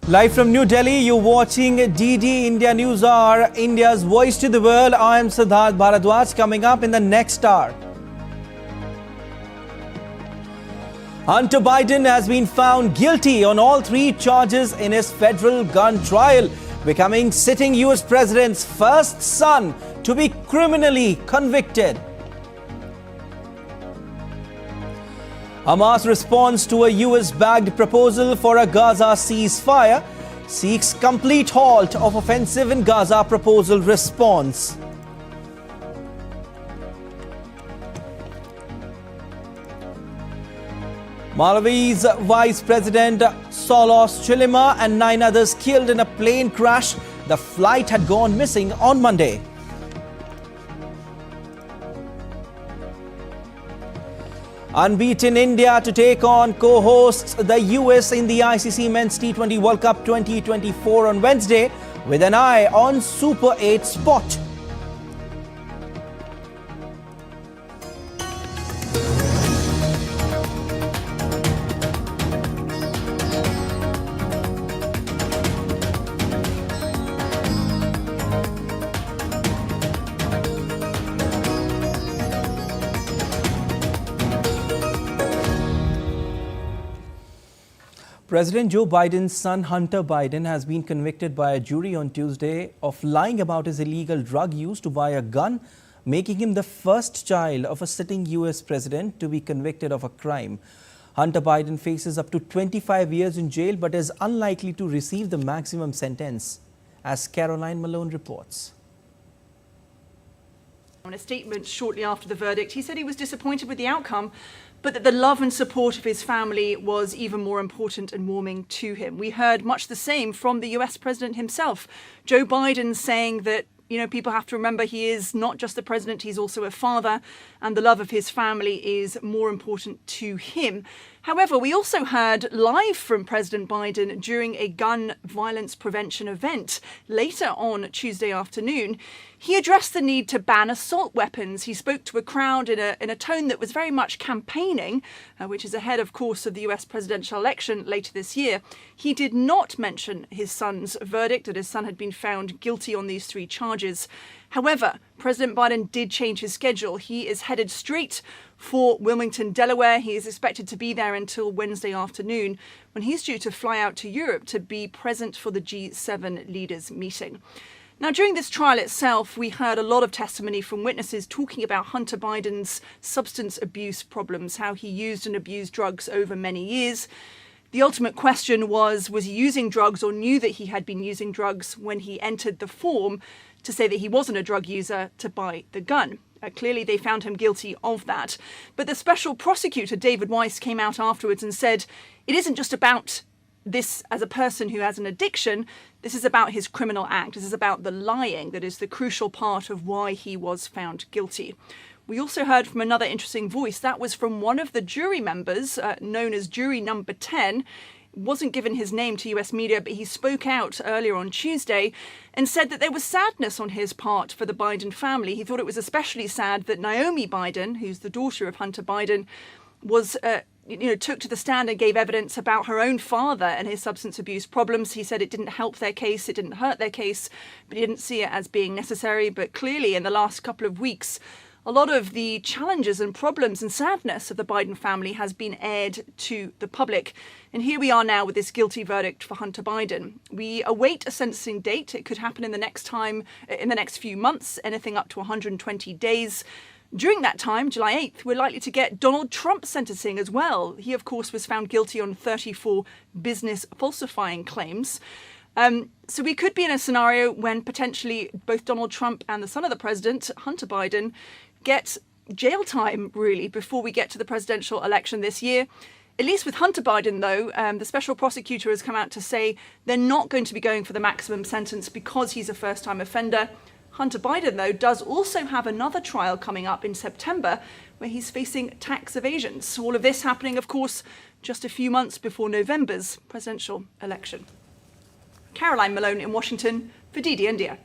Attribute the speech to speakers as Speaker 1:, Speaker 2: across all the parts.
Speaker 1: Live from New Delhi, you're watching DD India News Hour, India's voice to the world. I am Siddharth Bharadwaj. Coming up in the next hour, Hunter Biden has been found guilty on all three charges in his federal gun trial, becoming sitting US president's first son to be criminally convicted. Hamas responds to a US-backed proposal for a Gaza ceasefire, seeks complete halt of offensive in Gaza proposal response. Malawi's Vice President Solos Chilima and 9 others killed in a plane crash. The flight had gone missing on Monday. Unbeaten India to take on co-hosts the US in the ICC Men's T20 World Cup 2024 on Wednesday with an eye on Super 8 spot. President Joe Biden's son Hunter Biden has been convicted by a jury on Tuesday of lying about his illegal drug use to buy a gun, making him the first child of a sitting US president to be convicted of a crime. Hunter Biden faces up to 25 years in jail but is unlikely to receive the maximum sentence, as Caroline Malone reports.
Speaker 2: In a statement shortly after the verdict, he said he was disappointed with the outcome, but that the love and support of his family was even more important and warming to him. We heard much the same from the US president himself, Joe Biden, saying that, people have to remember he is not just the president, he's also a father, and the love of his family is more important to him. However, we also heard live from President Biden during a gun violence prevention event later on Tuesday afternoon. He addressed the need to ban assault weapons. He spoke to a crowd in a tone that was very much campaigning, which is ahead, of course, of the US presidential election later this year. He did not mention his son's verdict, that his son had been found guilty on these 3 charges. However, President Biden did change his schedule. He is headed straight for Wilmington, Delaware. He is expected to be there until Wednesday afternoon, when he's due to fly out to Europe to be present for the G7 leaders meeting. Now, during this trial itself, we heard a lot of testimony from witnesses talking about Hunter Biden's substance abuse problems, how he used and abused drugs over many years. The ultimate question was he using drugs or knew that he had been using drugs when he entered the form to say that he wasn't a drug user to buy the gun? Clearly, they found him guilty of that. But the special prosecutor, David Weiss, came out afterwards and said it isn't just about this as a person who has an addiction. This is about his criminal act. This is about the lying that is the crucial part of why he was found guilty. We also heard from another interesting voice. That was from one of the jury members, known as jury number 10. Wasn't given his name to US media, but he spoke out earlier on Tuesday and said that there was sadness on his part for the Biden family. He thought it was especially sad that Naomi Biden, who's the daughter of Hunter Biden, was took to the stand and gave evidence about her own father and his substance abuse problems. He said it didn't help their case, it didn't hurt their case, but he didn't see it as being necessary. But clearly, in the last couple of weeks, a lot of the challenges and problems and sadness of the Biden family has been aired to the public. And here we are now with this guilty verdict for Hunter Biden. We await a sentencing date. It could happen in the next few months, anything up to 120 days. During that time, July 8th, we're likely to get Donald Trump's sentencing as well. He, of course, was found guilty on 34 business falsifying claims. So we could be in a scenario when potentially both Donald Trump and the son of the president, Hunter Biden, get jail time, really, before we get to the presidential election this year. At least with Hunter Biden, though, the special prosecutor has come out to say they're not going to be going for the maximum sentence because he's a first-time offender. Hunter Biden, though, does also have another trial coming up in September where he's facing tax evasion. So all of this happening, of course, just a few months before November's presidential election. Caroline Malone in Washington for DD India.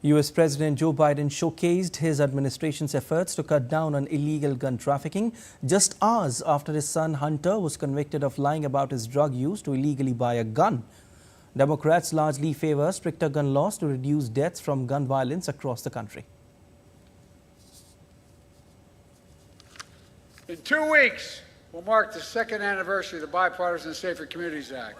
Speaker 1: US President Joe Biden showcased his administration's efforts to cut down on illegal gun trafficking just hours after his son Hunter was convicted of lying about his drug use to illegally buy a gun. Democrats largely favor stricter gun laws to reduce deaths from gun violence across the country.
Speaker 3: In 2 weeks, we'll mark the second anniversary of the Bipartisan Safer Communities Act.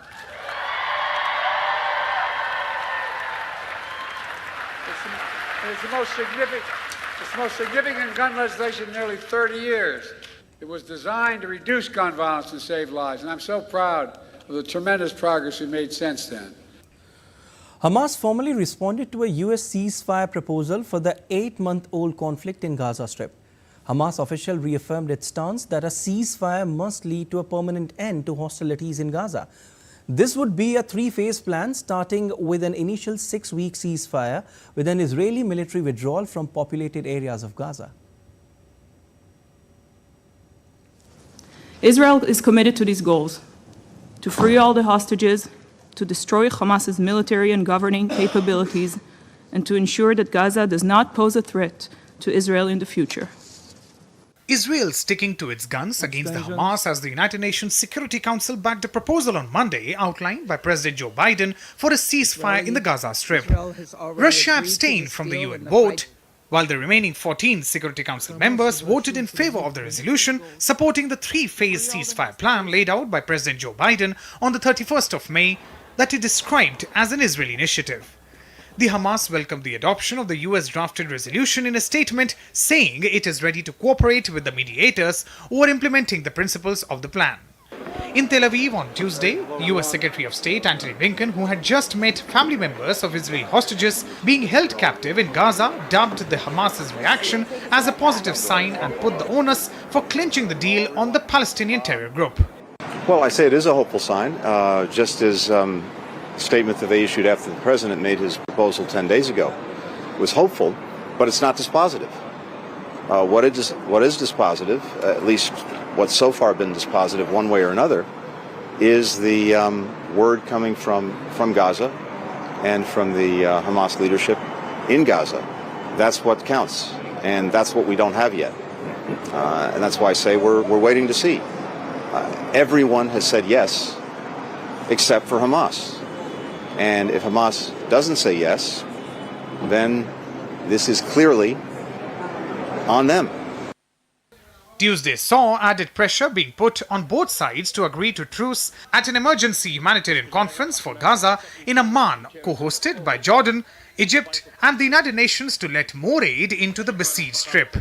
Speaker 3: It's the most significant gun legislation in nearly 30 years. It was designed to reduce gun violence and save lives, and I'm so proud of the tremendous progress we made since then.
Speaker 1: Hamas formally responded to a US ceasefire proposal for the 8-month-old conflict in Gaza Strip. Hamas official reaffirmed its stance that a ceasefire must lead to a permanent end to hostilities in Gaza. This would be a 3-phase plan starting with an initial 6-week ceasefire with an Israeli military withdrawal from populated areas of Gaza.
Speaker 4: Israel is committed to these goals: to free all the hostages, to destroy Hamas's military and governing capabilities, and to ensure that Gaza does not pose a threat to Israel in the future.
Speaker 5: Israel sticking to its guns against the Hamas as the United Nations Security Council backed a proposal on Monday outlined by President Joe Biden for a ceasefire in the Gaza Strip. Russia abstained from the UN vote, while the remaining 14 Security Council members voted in favor of the resolution supporting the 3-phase ceasefire plan laid out by President Joe Biden on the 31st of May that he described as an Israeli initiative. The Hamas welcomed the adoption of the US drafted resolution in a statement saying it is ready to cooperate with the mediators who are implementing the principles of the plan. In Tel Aviv on Tuesday, US Secretary of State Antony Blinken, who had just met family members of Israeli hostages being held captive in Gaza, dubbed the Hamas's reaction as a positive sign and put the onus for clinching the deal on the Palestinian terror group.
Speaker 6: Well, I say it is a hopeful sign, just as statement that they issued after the president made his proposal 10 days ago was hopeful, but it's not dispositive. What is dispositive, at least what's so far been dispositive one way or another, is the word coming from Gaza and from the Hamas leadership in Gaza. That's what counts, and that's what we don't have yet. And that's why I say we're waiting to see. Everyone has said yes, except for Hamas. And if Hamas doesn't say yes, then this is clearly on them.
Speaker 5: Tuesday saw added pressure being put on both sides to agree to truce at an emergency humanitarian conference for Gaza in Amman, co-hosted by Jordan, Egypt and the United Nations to let more aid into the besieged strip.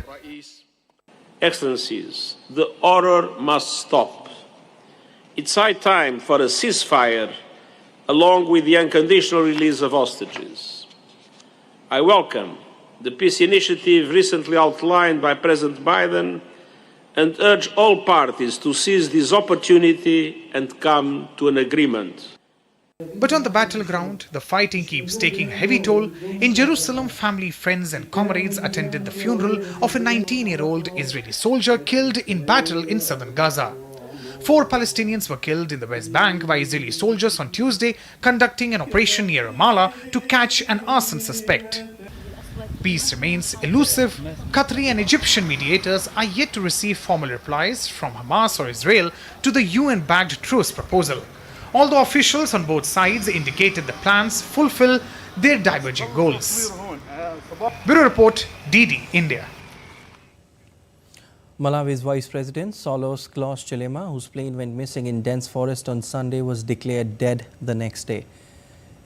Speaker 7: Excellencies, the horror must stop. It's high time for a ceasefire along with the unconditional release of hostages. I welcome the peace initiative recently outlined by President Biden and urge all parties to seize this opportunity and come to an agreement.
Speaker 5: But on the battleground, the fighting keeps taking a heavy toll. In Jerusalem, family, friends and comrades attended the funeral of a 19-year-old Israeli soldier killed in battle in southern Gaza. 4 Palestinians were killed in the West Bank by Israeli soldiers on Tuesday, conducting an operation near Ramallah to catch an arson suspect. Peace remains elusive. Qatari and Egyptian mediators are yet to receive formal replies from Hamas or Israel to the UN-backed truce proposal, although officials on both sides indicated the plans fulfill their diverging goals. Bureau Report, DD, India.
Speaker 1: Malawi's Vice President Saulos Klaus Chilema, whose plane went missing in dense forest on Sunday, was declared dead the next day.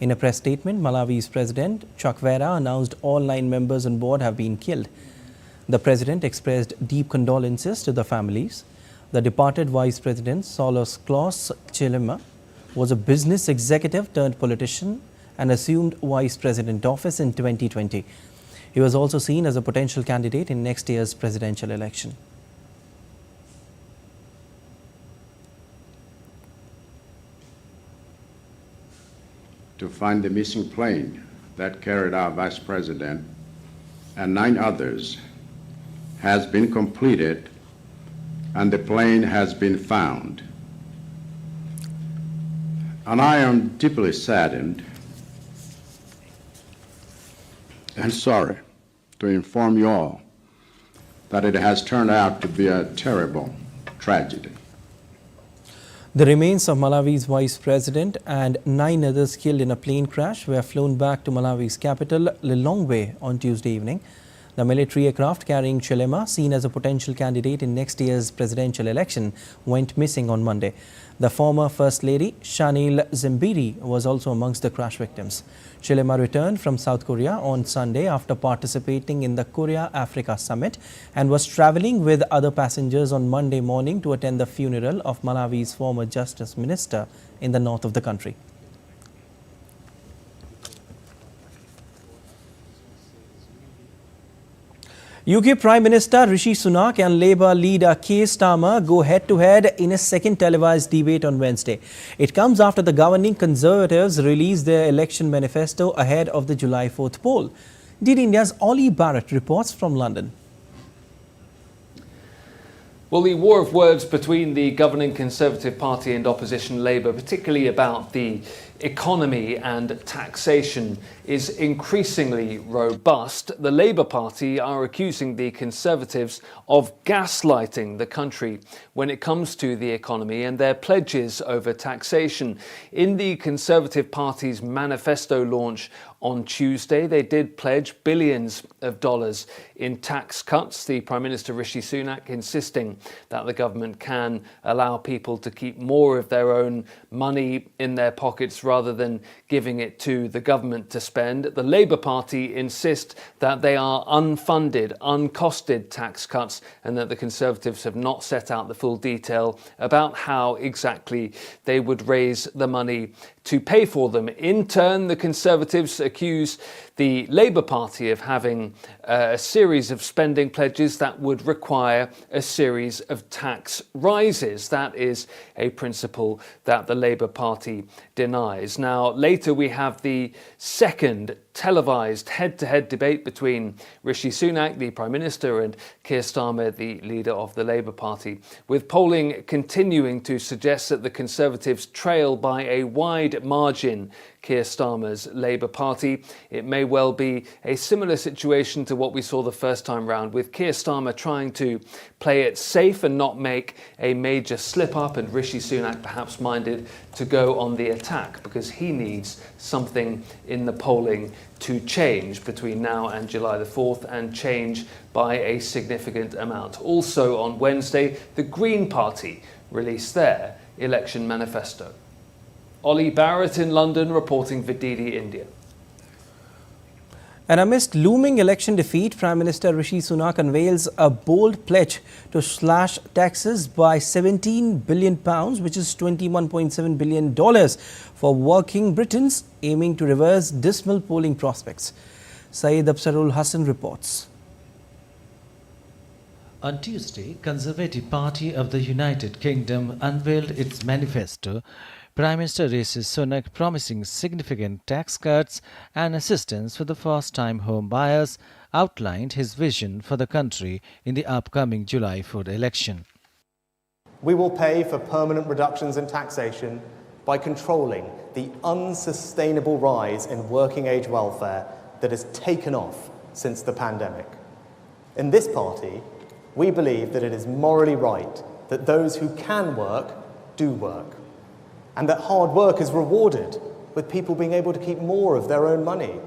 Speaker 1: In a press statement, Malawi's President Chuck Vera announced all 9 members on board have been killed. The President expressed deep condolences to the families. The departed Vice President Saulos Klaus Chilema was a business executive turned politician and assumed Vice President office in 2020. He was also seen as a potential candidate in next year's presidential election.
Speaker 8: To find the missing plane that carried our Vice President and 9 others has been completed and the plane has been found. And I am deeply saddened and sorry to inform you all that it has turned out to be a terrible tragedy.
Speaker 1: The remains of Malawi's vice president and 9 others killed in a plane crash were flown back to Malawi's capital, Lilongwe, on Tuesday evening. The military aircraft carrying Chilema, seen as a potential candidate in next year's presidential election, went missing on Monday. The former First Lady, Shanil Zimbiri, was also amongst the crash victims. Chilema returned from South Korea on Sunday after participating in the Korea-Africa Summit and was travelling with other passengers on Monday morning to attend the funeral of Malawi's former Justice Minister in the north of the country. UK Prime Minister Rishi Sunak and Labour leader Keir Starmer go head-to-head in a second televised debate on Wednesday. It comes after the governing Conservatives released their election manifesto ahead of the July 4th poll. DD India's Ollie Barrett reports from London.
Speaker 9: Well, the war of words between the governing Conservative Party and opposition Labour, particularly about the economy and taxation, is increasingly robust. The Labour Party are accusing the Conservatives of gaslighting the country when it comes to the economy and their pledges over taxation. In the Conservative Party's manifesto launch on Tuesday, they did pledge billions of dollars in tax cuts. The Prime Minister Rishi Sunak insisting that the government can allow people to keep more of their own money in their pockets rather than giving it to the government to spend. The Labour Party insist that they are unfunded, uncosted tax cuts and that the Conservatives have not set out the full detail about how exactly they would raise the money to pay for them. In turn, the Conservatives accuse the Labour Party of having a series of spending pledges that would require a series of tax rises. That is a principle that the Labour Party denies. Now, later we have the second televised head-to-head debate between Rishi Sunak, the Prime Minister, and Keir Starmer, the leader of the Labour Party, with polling continuing to suggest that the Conservatives trail by a wide margin Keir Starmer's Labour Party. It may well be a similar situation to what we saw the first time round, with Keir Starmer trying to play it safe and not make a major slip-up, and Rishi Sunak perhaps minded to go on the attack because he needs something in the polling to change between now and July the 4th, and change by a significant amount. Also on Wednesday, the Green Party released their election manifesto. Ollie Barrett in London reporting for DD India.
Speaker 1: And amidst looming election defeat, Prime Minister Rishi Sunak unveils a bold pledge to slash taxes by £17 billion, which is $21.7 billion for working Britons, aiming to reverse dismal polling prospects. Saeed Absarul Hassan reports.
Speaker 10: On Tuesday, Conservative Party of the United Kingdom unveiled its manifesto. Prime Minister Rishi Sunak promising significant tax cuts and assistance for the first-time home buyers outlined his vision for the country in the upcoming July 4th election.
Speaker 11: We will pay for permanent reductions in taxation by controlling the unsustainable rise in working-age welfare that has taken off since the pandemic. In this party, we believe that it is morally right that those who can work do work, and that hard work is rewarded with people being able to keep more of their own money.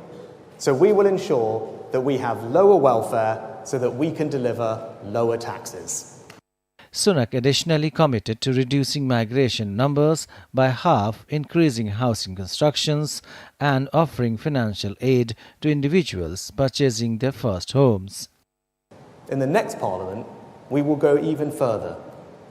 Speaker 11: So we will ensure that we have lower welfare so that we can deliver lower taxes.
Speaker 10: Sunak additionally committed to reducing migration numbers by half, increasing housing constructions and offering financial aid to individuals purchasing their first homes.
Speaker 11: In the next Parliament, we will go even further,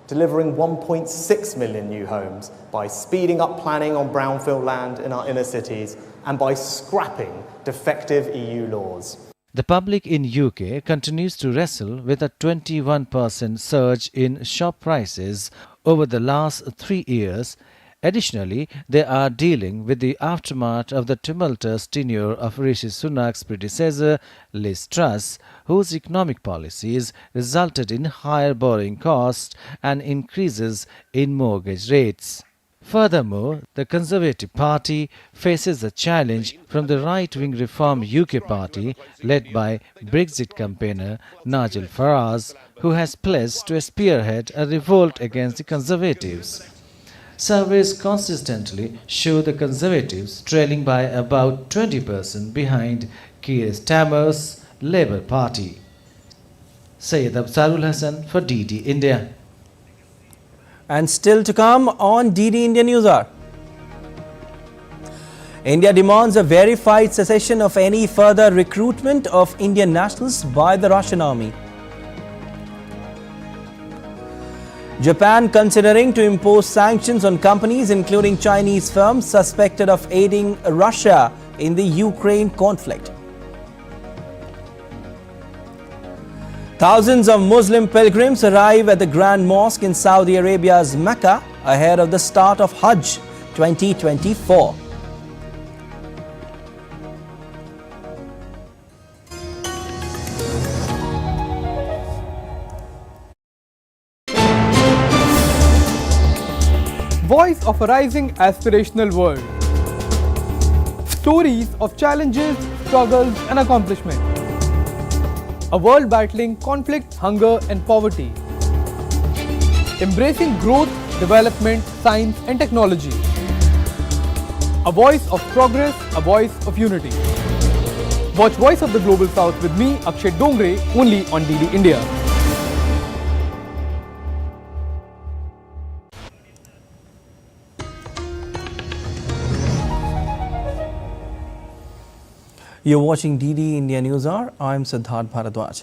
Speaker 11: delivering 1.6 million new homes by speeding up planning on brownfield land in our inner cities and by scrapping defective EU laws.
Speaker 10: The public in UK continues to wrestle with a 21% surge in shop prices over the last 3 years. Additionally, they are dealing with the aftermath of the tumultuous tenure of Rishi Sunak's predecessor, Liz Truss, whose economic policies resulted in higher borrowing costs and increases in mortgage rates. Furthermore, the Conservative Party faces a challenge from the right-wing Reform UK party led by Brexit campaigner Nigel Farage, who has pledged to spearhead a revolt against the Conservatives. Surveys consistently show the Conservatives trailing by about 20% behind Keir Starmer's Labour Party. Syed Absarul Hassan for DD India.
Speaker 1: And still to come on DD India News Hour. India demands a verified cessation of any further recruitment of Indian nationals by the Russian army. Japan considering to impose sanctions on companies including Chinese firms suspected of aiding Russia in the Ukraine conflict. Thousands of Muslim pilgrims arrive at the Grand Mosque in Saudi Arabia's Mecca ahead of the start of Hajj 2024.
Speaker 12: Voice of a rising aspirational world. Stories of challenges, struggles and accomplishment. A world battling conflict, hunger and poverty. Embracing growth, development, science and technology. A voice of progress, a voice of unity. Watch Voice of the Global South with me, Akshay Dongre, only on DD India.
Speaker 1: You're watching DD India News Hour. I'm Siddharth Bharadwaj.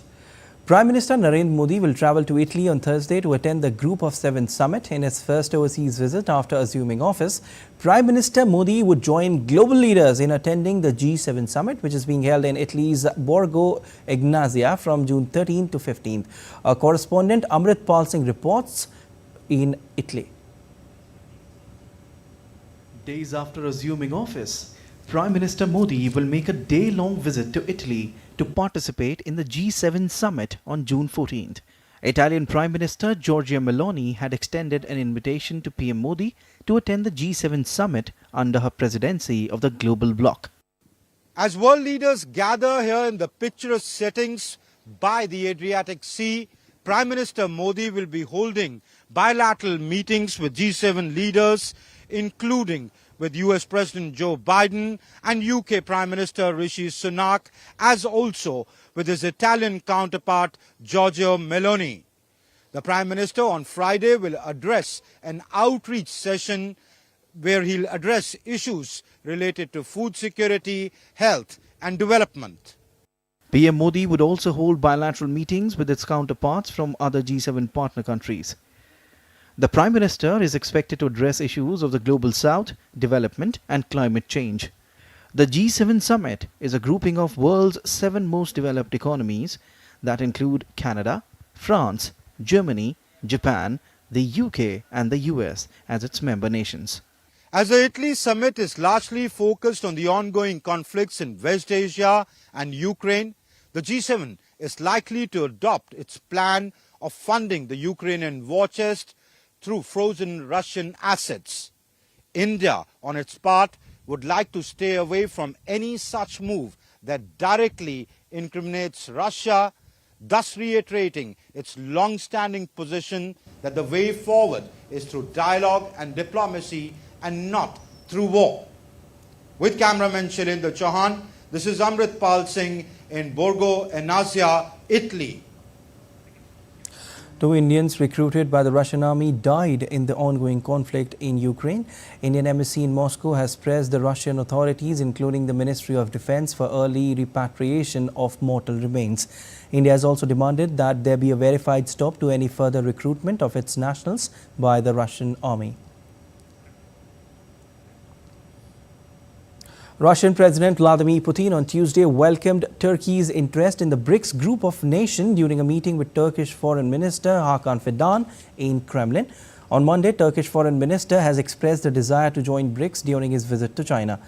Speaker 1: Prime Minister Narendra Modi will travel to Italy on Thursday to attend the Group of Seven summit. In his first overseas visit after assuming office, Prime Minister Modi would join global leaders in attending the G7 summit, which is being held in Italy's Borgo Egnazia from June 13th to 15th. Our correspondent Amrit Pal Singh reports in Italy.
Speaker 13: Days after assuming office, Prime Minister Modi will make a day-long visit to Italy to participate in the G7 summit on June 14th. Italian Prime Minister Giorgia Meloni had extended an invitation to PM Modi to attend the G7 summit under her presidency of the global bloc.
Speaker 14: As world leaders gather here in the picturesque settings by the Adriatic Sea, Prime Minister Modi will be holding bilateral meetings with G7 leaders, including with US President Joe Biden and UK Prime Minister Rishi Sunak, as also with his Italian counterpart Giorgia Meloni. The Prime Minister on Friday will address an outreach session where he'll address issues related to food security, health and development.
Speaker 13: PM Modi would also hold bilateral meetings with its counterparts from other G7 partner countries. The Prime Minister is expected to address issues of the Global South, development and climate change. The G7 summit is a grouping of world's 7 most developed economies that include Canada, France, Germany, Japan, the UK and the US as its member nations.
Speaker 14: As the Italy summit is largely focused on the ongoing conflicts in West Asia and Ukraine, the G7 is likely to adopt its plan of funding the Ukrainian war chest through frozen Russian assets. India, on its part, would like to stay away from any such move that directly incriminates Russia, thus reiterating its long-standing position that the way forward is through dialogue and diplomacy and not through war. With cameraman Shilendra Chauhan, this is Amrit Pal Singh in Borgo Egnazia, Italy.
Speaker 1: 2 Indians recruited by the Russian army died in the ongoing conflict in Ukraine. Indian embassy in Moscow has pressed the Russian authorities, including the Ministry of Defense, for early repatriation of mortal remains. India has also demanded that there be a verified stop to any further recruitment of its nationals by the Russian army. Russian President Vladimir Putin on Tuesday welcomed Turkey's interest in the BRICS group of nations during a meeting with Turkish Foreign Minister Hakan Fidan in Kremlin. On Monday, Turkish Foreign Minister has expressed a desire to join BRICS during his visit to China.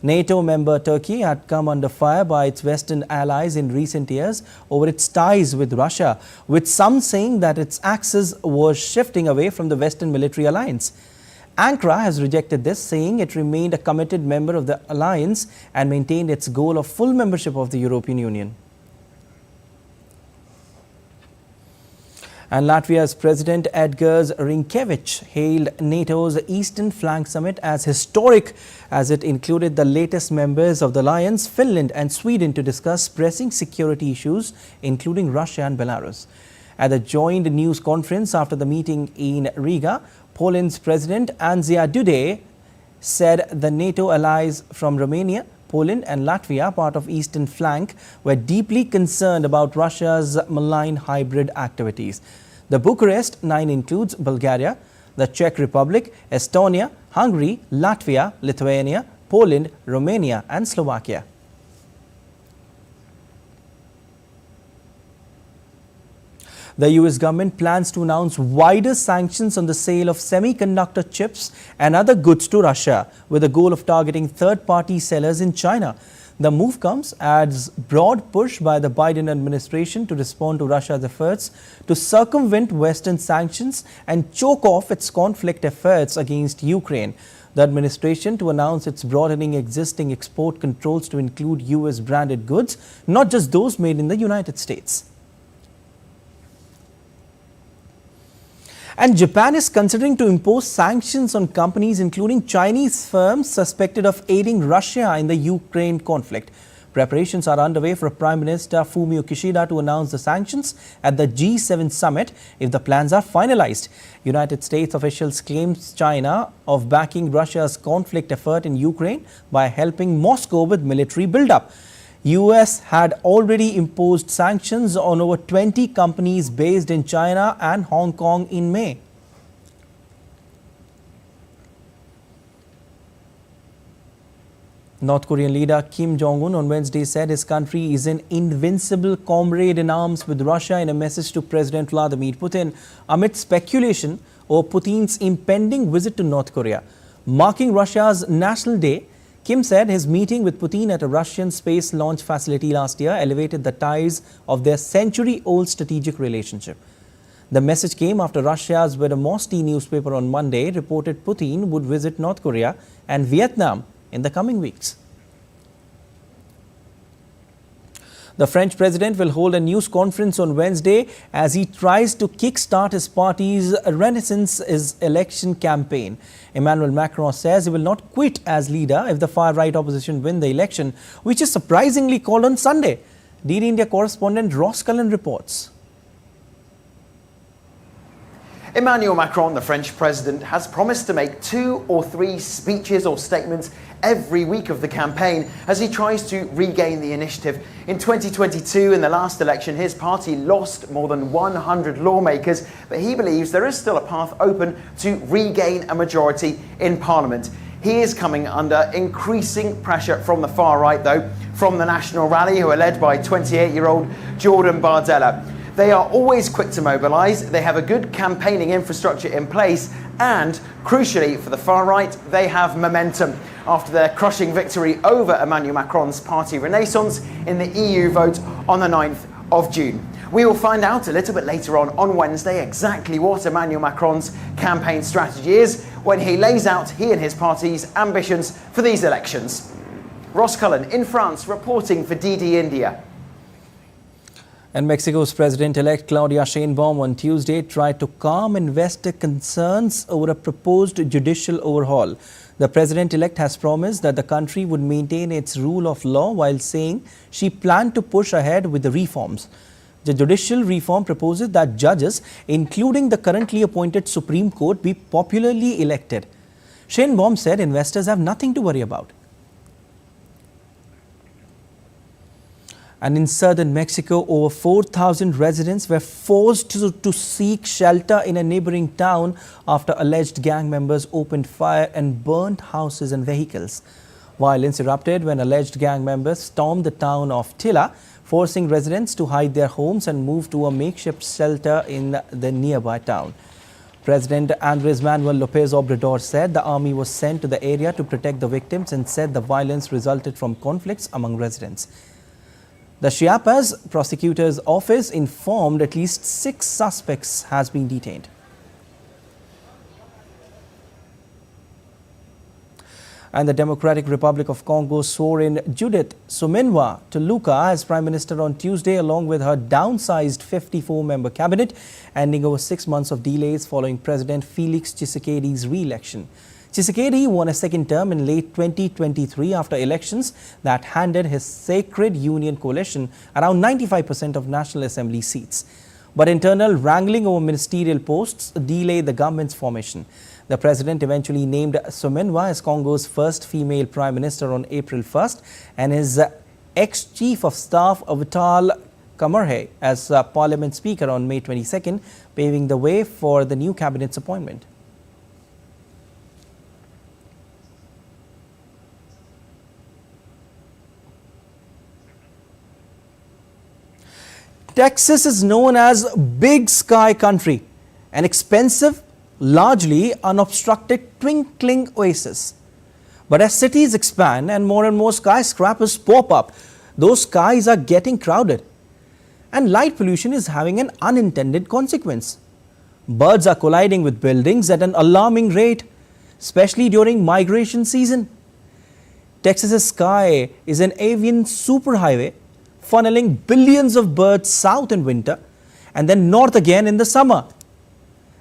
Speaker 1: NATO member Turkey had come under fire by its Western allies in recent years over its ties with Russia, with some saying that its axis was shifting away from the Western military alliance. Ankara has rejected this, saying it remained a committed member of the alliance and maintained its goal of full membership of the European Union. And Latvia's President Edgars Rinkēvičs hailed NATO's Eastern Flank Summit as historic, as it included the latest members of the alliance, Finland and Sweden, to discuss pressing security issues, including Russia and Belarus. At the joint news conference after the meeting in Riga, Poland's President Andrzej Duda said the NATO allies from Romania, Poland and Latvia, part of Eastern Flank, were deeply concerned about Russia's malign hybrid activities. The Bucharest 9 includes Bulgaria, the Czech Republic, Estonia, Hungary, Latvia, Lithuania, Poland, Romania and Slovakia. The US government plans to announce wider sanctions on the sale of semiconductor chips and other goods to Russia, with the goal of targeting third-party sellers in China. The move comes as broad push by the Biden administration to respond to Russia's efforts to circumvent Western sanctions and choke off its conflict efforts against Ukraine. The administration to announce its broadening existing export controls to include US branded goods, not just those made in the United States. And Japan is considering to impose sanctions on companies including Chinese firms suspected of aiding Russia in the Ukraine conflict. Preparations are underway for Prime Minister Fumio Kishida to announce the sanctions at the G7 summit if the plans are finalized. United States officials claim China of backing Russia's conflict effort in Ukraine by helping Moscow with military buildup. US had already imposed sanctions on over 20 companies based in China and Hong Kong in May. North Korean leader Kim Jong-un on Wednesday said his country is an invincible comrade in arms with Russia in a message to President Vladimir Putin amid speculation over Putin's impending visit to North Korea. Marking Russia's National Day, Kim said his meeting with Putin at a Russian space launch facility last year elevated the ties of their century-old strategic relationship. The message came after Russia's Vedomosti newspaper on Monday reported Putin would visit North Korea and Vietnam in the coming weeks. The French president will hold a news conference on Wednesday as he tries to kickstart his party's Renaissance election campaign. Emmanuel Macron says he will not quit as leader if the far-right opposition win the election, which is surprisingly called on Sunday. DD India correspondent Ross Cullen reports.
Speaker 15: Emmanuel Macron, the French president, has promised to make 2 or 3 speeches or statements every week of the campaign as he tries to regain the initiative. In 2022, in the last election, his party lost more than 100 lawmakers, but he believes there is still a path open to regain a majority in Parliament. He is coming under increasing pressure from the far right, though, from the National Rally, who are led by 28-year-old Jordan Bardella. They are always quick to mobilise, they have a good campaigning infrastructure in place, and, crucially for the far right, they have momentum after their crushing victory over Emmanuel Macron's party Renaissance in the EU vote on the 9th of June. We will find out a little bit later on Wednesday exactly what Emmanuel Macron's campaign strategy is when he lays out he and his party's ambitions for these elections. Ross Cullen in France reporting for DD India.
Speaker 1: And Mexico's President-elect Claudia Sheinbaum on Tuesday tried to calm investor concerns over a proposed judicial overhaul. The President-elect has promised that the country would maintain its rule of law while saying she planned to push ahead with the reforms. The judicial reform proposes that judges, including the currently appointed Supreme Court, be popularly elected. Sheinbaum said investors have nothing to worry about. And in southern Mexico, over 4,000 residents were forced to seek shelter in a neighboring town after alleged gang members opened fire and burnt houses and vehicles. Violence erupted when alleged gang members stormed the town of Tila, forcing residents to hide their homes and move to a makeshift shelter in the nearby town. President Andrés Manuel López Obrador said the army was sent to the area to protect the victims and said the violence resulted from conflicts among residents. The Chiapas prosecutor's office informed at least 6 suspects has been detained. And the Democratic Republic of Congo swore in Judith Suminwa Tuluka as Prime Minister on Tuesday, along with her downsized 54-member cabinet, ending over 6 months of delays following President Felix Tshisekedi's re-election. Tshisekedi won a second term in late 2023 after elections that handed his Sacred Union coalition around 95% of National Assembly seats. But internal wrangling over ministerial posts delayed the government's formation. The president eventually named Suminwa as Congo's first female prime minister on April 1st and his ex-chief of staff Vital Kamerhe as parliament speaker on May 22nd, paving the way for the new cabinet's appointment. Texas is known as Big Sky Country, an expensive, largely unobstructed twinkling oasis. But as cities expand and more skyscrapers pop up, those skies are getting crowded. And light pollution is having an unintended consequence. Birds are colliding with buildings at an alarming rate, especially during migration season. Texas's sky is an avian superhighway, funneling billions of birds south in winter and then north again in the summer.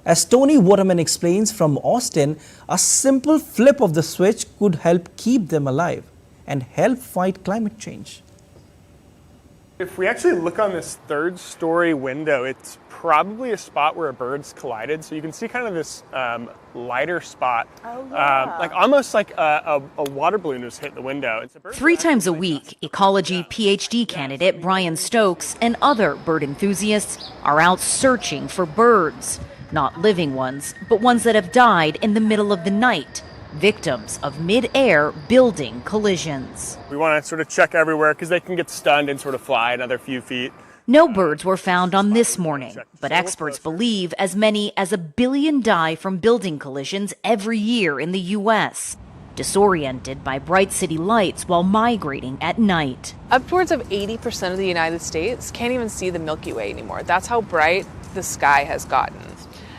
Speaker 1: As Tony Waterman explains from Austin, a simple flip of the switch could help keep them alive and help fight climate change.
Speaker 16: If we actually look on this third-story window, it's probably a spot where a bird's collided. So you can see kind of this lighter spot, like almost like a water balloon was hit the window.
Speaker 17: 3 times a week, ecology PhD candidate Brian Stokes and other bird enthusiasts are out searching for birds. Not living ones, but ones that have died in the middle of the night, victims of mid-air building collisions.
Speaker 16: We want to sort of check everywhere because they can get stunned and sort of fly another few feet.
Speaker 17: No birds were found on this morning, but experts believe as many as 1 billion die from building collisions every year in the U.S., disoriented by bright city lights while migrating at night.
Speaker 18: Upwards of 80% of the United States can't even see the Milky Way anymore. That's how bright the sky has gotten.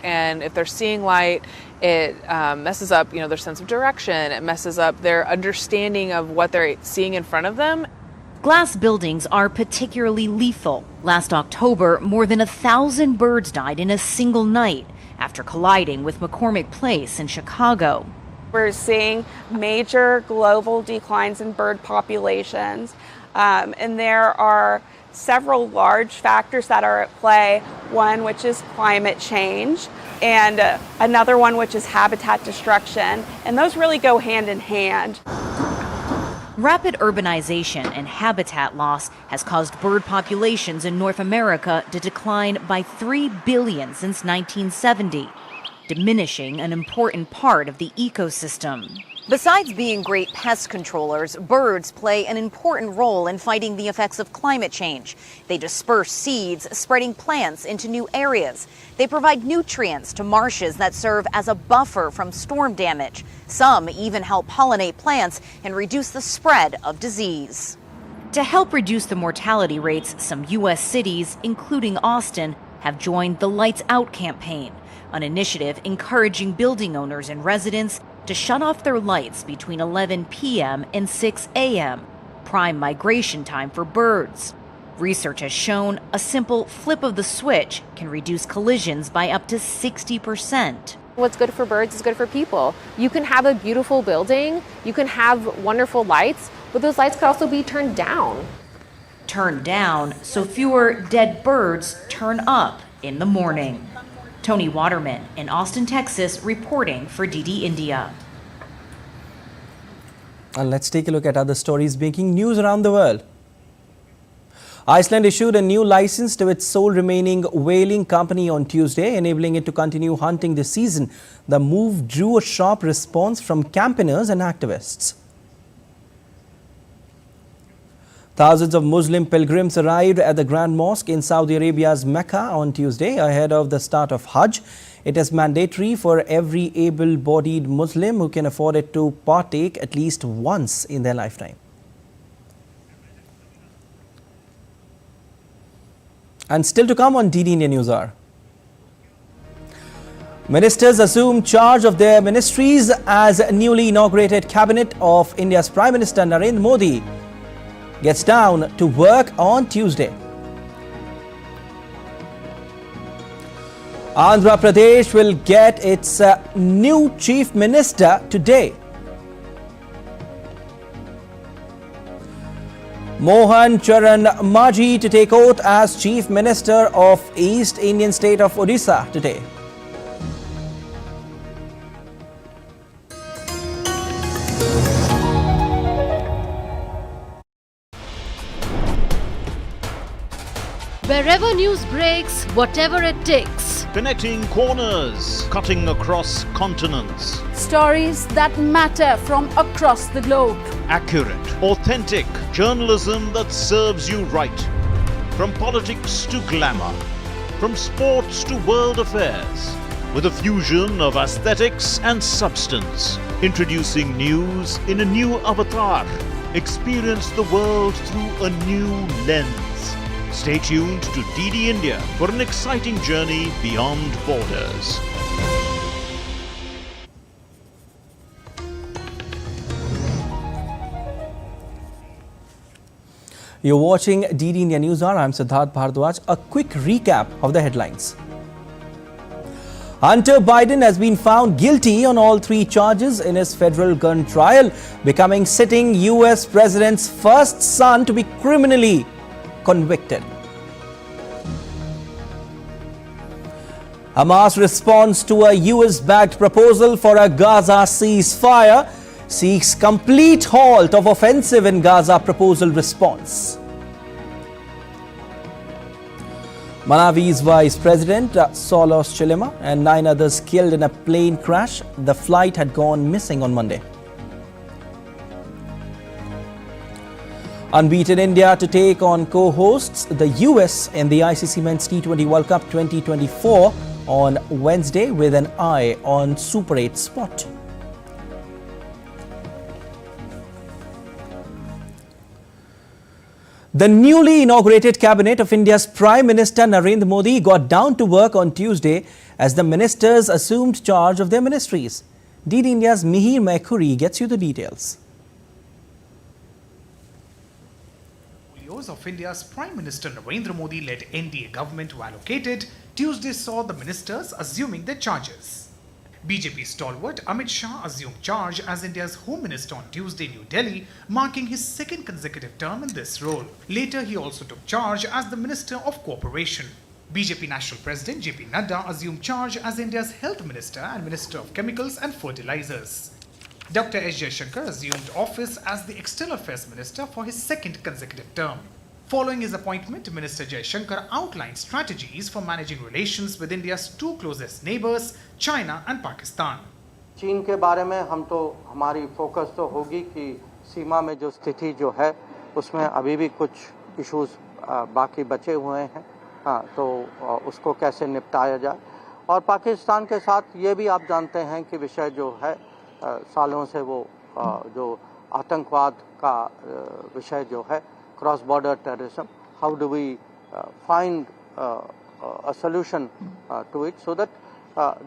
Speaker 18: And if they're seeing light, it messes up, their sense of direction. It messes up their understanding of what they're seeing in front of them.
Speaker 17: Glass buildings are particularly lethal. Last October, more than 1,000 birds died in a single night after colliding with McCormick Place in Chicago.
Speaker 19: We're seeing major global declines in bird populations, and there are several large factors that are at play. One, which is climate change, and another one, which is habitat destruction. And those really go hand in hand.
Speaker 17: Rapid urbanization and habitat loss has caused bird populations in North America to decline by 3 billion since 1970, diminishing an important part of the ecosystem.
Speaker 20: Besides being great pest controllers, birds play an important role in fighting the effects of climate change. They disperse seeds, spreading plants into new areas. They provide nutrients to marshes that serve as a buffer from storm damage. Some even help pollinate plants and reduce the spread of disease.
Speaker 17: To help reduce the mortality rates, some U.S. cities, including Austin, have joined the Lights Out campaign, an initiative encouraging building owners and residents to shut off their lights between 11 p.m. and 6 a.m., prime migration time for birds. Research has shown a simple flip of the switch can reduce collisions by up to 60%.
Speaker 21: What's good for birds is good for people. You can have a beautiful building, you can have wonderful lights, but those lights could also be turned down.
Speaker 17: Turned down so fewer dead birds turn up in the morning. Tony Waterman in Austin, Texas, reporting for DD India.
Speaker 1: And let's take a look at other stories making news around the world. Iceland issued a new license to its sole remaining whaling company on Tuesday, enabling it to continue hunting this season. The move drew a sharp response from campaigners and activists. Thousands of Muslim pilgrims arrived at the Grand Mosque in Saudi Arabia's Mecca on Tuesday ahead of the start of Hajj. It is mandatory for every able-bodied Muslim who can afford it to partake at least once in their lifetime. And still to come on DD India News Hour. Ministers assume charge of their ministries as newly inaugurated cabinet of India's Prime Minister Narendra Modi gets down to work on Tuesday. Andhra Pradesh will get its new chief minister today. Mohan Charan Majhi to take oath as Chief Minister of East Indian state of Odisha today.
Speaker 2: Wherever news breaks, whatever it takes.
Speaker 22: Connecting corners, cutting across continents.
Speaker 2: Stories that matter from across the globe.
Speaker 22: Accurate, authentic journalism that serves you right. From politics to glamour, from sports to world affairs, with a fusion of aesthetics and substance. Introducing news in a new avatar. Experience the world through a new lens. Stay tuned to DD India for an exciting journey beyond borders.
Speaker 1: You're watching DD India News Hour. I'm Siddharth Bhardwaj. A quick recap of the headlines. Hunter Biden has been found guilty on all 3 charges in his federal gun trial, becoming sitting US president's first son to be criminally convicted. Hamas responds to a US-backed proposal for a Gaza ceasefire, seeks complete halt of offensive in Gaza proposal response. Malawi's Vice President Saulos Chilima and 9 others killed in a plane crash. The flight had gone missing on Monday. Unbeaten India to take on co-hosts the US in the ICC Men's T20 World Cup 2024 on Wednesday with an eye on Super 8 spot. The newly inaugurated cabinet of India's Prime Minister Narendra Modi got down to work on Tuesday as the ministers assumed charge of their ministries. DD India's Mihir Maikuri gets you the details.
Speaker 5: Of India's Prime Minister Narendra Modi-led NDA government were allocated, Tuesday saw the ministers assuming their charges. BJP stalwart Amit Shah assumed charge as India's Home Minister on Tuesday in New Delhi, marking his 2nd consecutive term in this role. Later, he also took charge as the Minister of Cooperation. BJP National President JP Nadda assumed charge as India's Health Minister and Minister of Chemicals and Fertilizers. Dr. S. Jaishankar assumed office as the External Affairs Minister for his 2nd consecutive term. Following his appointment, Minister Jaishankar outlined strategies for managing relations with India's 2 closest neighbors, China and Pakistan.
Speaker 23: चीन के बारे में हम तो हमारी focus तो होगी कि सीमा में जो स्थिति जो है उसमें अभी भी कुछ इश्यूज बाकी बचे हुए हैं, तो उसको कैसे निपटाया जाए। और पाकिस्तान के साथ ये भी आप जानते हैं कि विषय जो है सालों से वो जो आतंकवाद का विषय जो है, cross border terrorism, how do we find a solution to it so that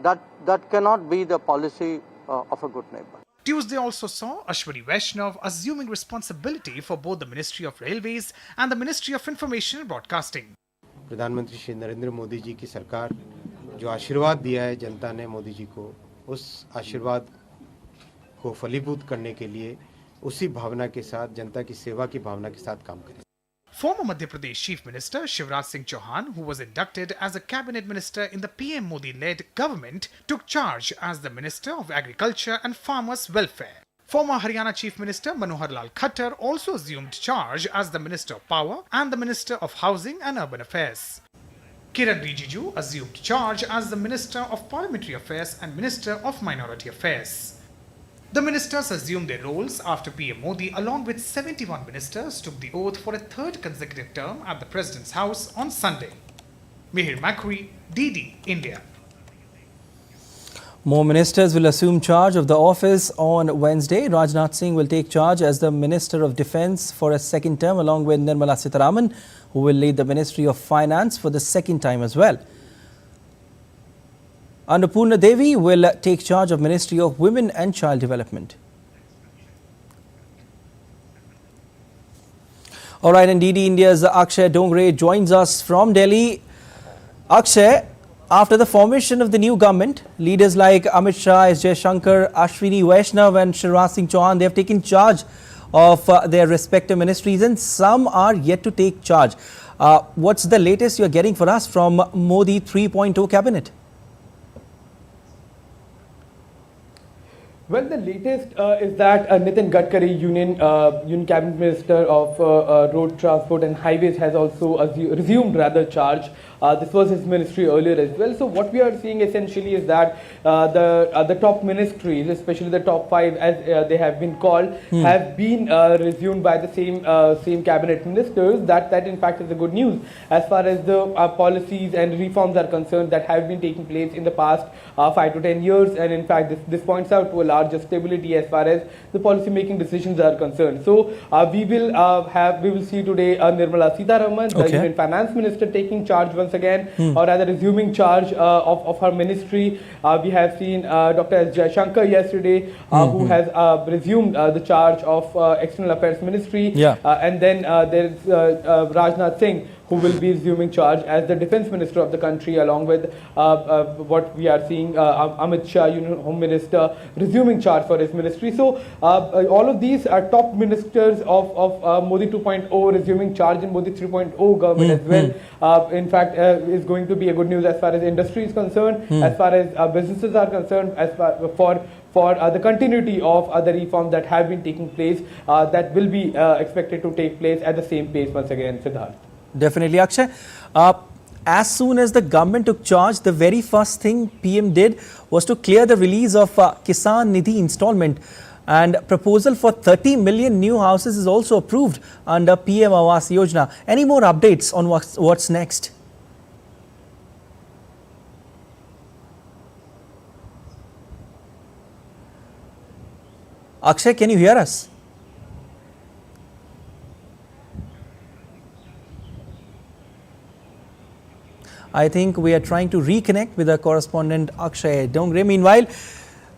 Speaker 23: that cannot be the policy of a good neighbor.
Speaker 5: Tuesday also saw Ashwini Vaishnav assuming responsibility for both the Ministry of Railways and the Ministry of Information and Broadcasting.
Speaker 24: प्रधानमंत्री श्री नरेंद्र मोदी जी की सरकार जो आशीर्वाद दिया है जनता ने मोदी जी को, उस आशीर्वाद को फलीभूत करने के लिए उसी भावना के साथ, जनता की सेवा की भावना के साथ काम करें।
Speaker 5: Former Madhya Pradesh Chief Minister Shivraj Singh Chauhan, who was inducted as a cabinet minister in the PM Modi-led government, took charge as the Minister of Agriculture and Farmers' Welfare. Former Haryana Chief Minister Manohar Lal Khattar also assumed charge as the Minister of Power and the Minister of Housing and Urban Affairs. Kiran Rijiju assumed charge as the Minister of Parliamentary Affairs and Minister of Minority Affairs. The ministers assumed their roles after PM Modi, along with 71 ministers, took the oath for a 3rd consecutive term at the President's house on Sunday. Mihir Maikuri, DD, India.
Speaker 1: More ministers will assume charge of the office on Wednesday. Rajnath Singh will take charge as the Minister of Defence for a 2nd term, along with Nirmala Sitharaman, who will lead the Ministry of Finance for the 2nd time as well. Annapurna Devi will take charge of Ministry of Women and Child Development. All right, and DD India's Akshay Dongre joins us from Delhi. Akshay, after the formation of the new government, leaders like Amit Shah, S. Jaishankar, Ashwini Vaishnav and Shivraj Singh Chauhan, they have taken charge of their respective ministries, and some are yet to take charge. What's the latest you're getting for us from Modi 3.0 cabinet?
Speaker 12: Well, the latest is that Nitin Gadkari, Union Cabinet Minister of Road Transport and Highways, has also resumed charge. This was his ministry earlier as well. So what we are seeing essentially is that the top ministries, especially the top 5 as they have been called, have been resumed by the same cabinet ministers. That in fact is the good news as far as the policies and reforms are concerned that have been taking place in the past 5 to 10 years. And in fact this points out to a larger stability as far as the policy making decisions are concerned. So we will see today Nirmala Sitharaman, the Union Finance Minister, taking charge once again, or rather resuming charge of her ministry. We have seen Dr. S. Jaishankar yesterday, who has resumed the charge of External Affairs Ministry. And then there is Rajnath Singh, who will be resuming charge as the Defence Minister of the country, along with what we are seeing, Amit Shah, Union Home Minister, resuming charge for his ministry. So all of these are top ministers of Modi 2.0 resuming charge in Modi 3.0 government as well. In fact, is going to be a good news as far as industry is concerned, as far as businesses are concerned, as far for the continuity of the reforms that have been taking place, that will be expected to take place at the same pace once again, Siddharth.
Speaker 1: Definitely, Akshay. As soon as the government took charge, the very first thing PM did was to clear the release of Kisan Nidhi installment, and proposal for 30 million new houses is also approved under PM Awas Yojana. Any more updates on what's next? Akshay, can you hear us? I think we are trying to reconnect with our correspondent Akshay Dongre. Meanwhile,